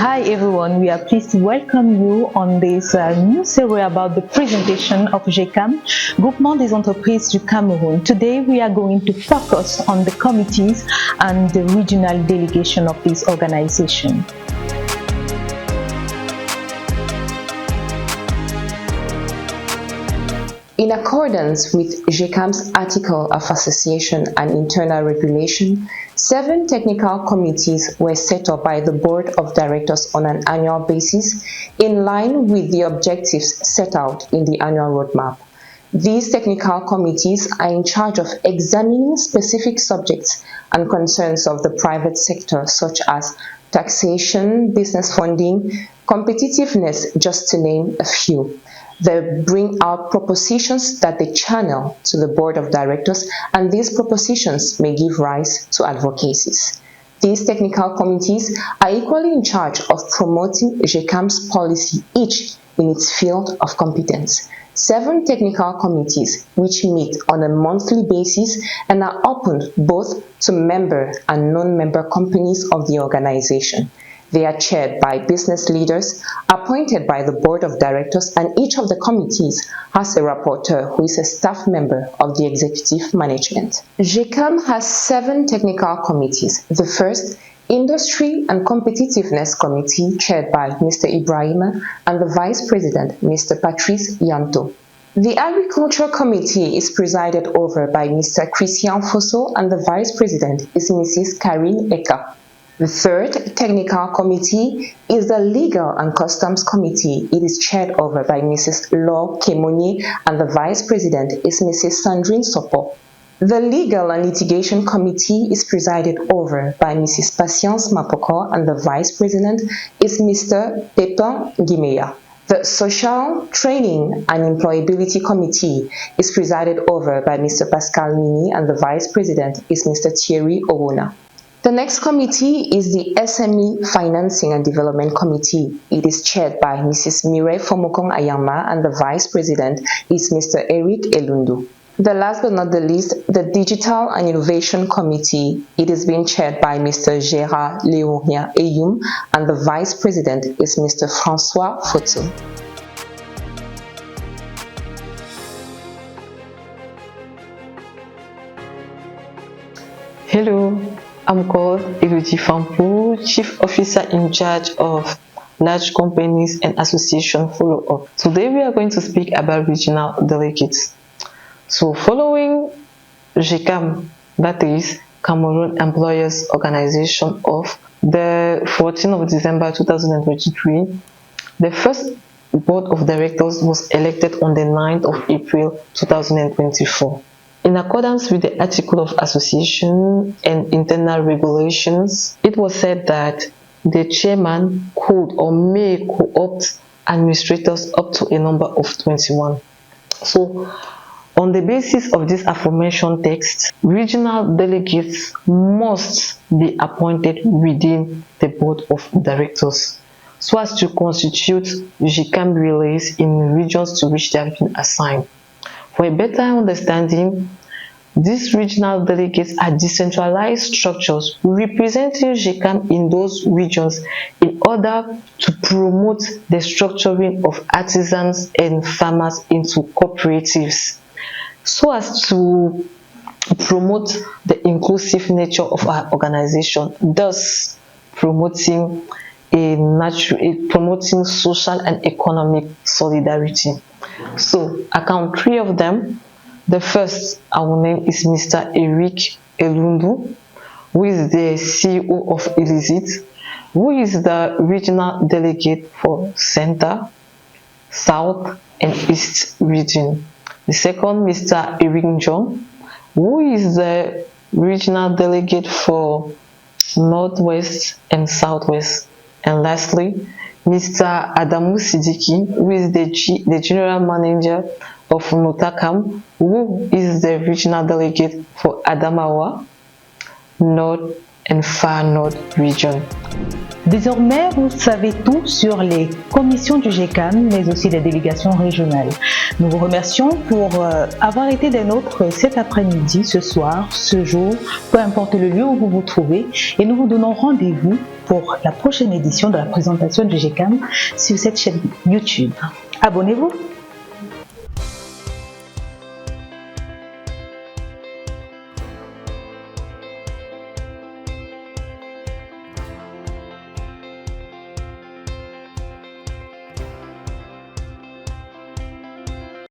Hi everyone, we are pleased to welcome you on this new series about the presentation of Gecam, Groupement des Entreprises du Cameroun. Today we are going to focus on the committees and the regional delegation of this organization. In accordance with Gecam'S Article of Association and Internal Regulation, 7 technical committees were set up by the Board of Directors on an annual basis in line with the objectives set out in the annual roadmap. These technical committees are in charge of examining specific subjects and concerns of the private sector such as taxation, business funding, competitiveness, just to name a few. They bring out propositions that they channel to the Board of Directors, and these propositions may give rise to advocacies. These technical committees are equally in charge of promoting Gecam'S policy, each in its field of competence. 7 technical committees which meet on a monthly basis and are open both to member and non-member companies of the organization. They are chaired by business leaders appointed by the Board of Directors, and each of the committees has a rapporteur who is a staff member of the executive management. Gecam has 7 technical committees. The first, Industry and Competitiveness Committee, chaired by Mr. Ibrahima, and the Vice President, Mr. Patrice Yanto. The Agriculture Committee is presided over by Mr. Christian Fosso, and the Vice President is Mrs. Karine Eka. The third technical committee is the Legal and Customs Committee. It is chaired over by Mrs. Laure Kemonye, and the Vice President is Mrs. Sandrine Sopo. The Legal and Litigation Committee is presided over by Mrs. Patience Mapoko, and the Vice President is Mr. Pepin Gimeya. The Social, Training and Employability Committee is presided over by Mr. Pascal Mini, and the Vice President is Mr. Thierry Owona. The next committee is the SME Financing and Development Committee. It is chaired by Mrs. Mireille Fomokong Ayama, and the Vice President is Mr. Eric Elundu. The last but not the least, the Digital and Innovation Committee. It is being chaired by Mr. Gérard Léonien Eyum, and the Vice President is Mr. François Foto. Hello. I'm called Elodie Fampo, Chief Officer in charge of large companies and association follow-up. Today we are going to speak about regional delegates. So following Gecam, that is Cameroon Employers Organization of the 14th of December 2023, the first Board of Directors was elected on the 9th of April 2024. In accordance with the Article of Association and Internal Regulations, it was said that the chairman could or may co-opt administrators up to a number of 21. So, on the basis of this aforementioned text, regional delegates must be appointed within the Board of Directors so as to constitute Gecam relays in regions to which they have been assigned. For a better understanding, these regional delegates are decentralized structures representing Gecam in those regions in order to promote the structuring of artisans and farmers into cooperatives, so as to promote the inclusive nature of our organization, thus promoting promoting social and economic solidarity. So I count 3 of them. The first I will name is Mr. Eric Elundu, who is the CEO of Illicit, who is the regional delegate for Center, South and East region. The second, Mr. Eric John, who is the regional delegate for Northwest and Southwest. And lastly, Mr. Adamu Sidiki, who is the General Manager of Notakam, who is the regional delegate for Adamawa, North and Far North region. Désormais, vous savez tout sur les commissions du Gecam, mais aussi des délégations régionales. Nous vous remercions pour avoir été des nôtres cet après-midi, ce soir, ce jour, peu importe le lieu où vous vous trouvez, et nous vous donnons rendez-vous pour la prochaine édition de la présentation du Gecam sur cette chaîne YouTube. Abonnez-vous!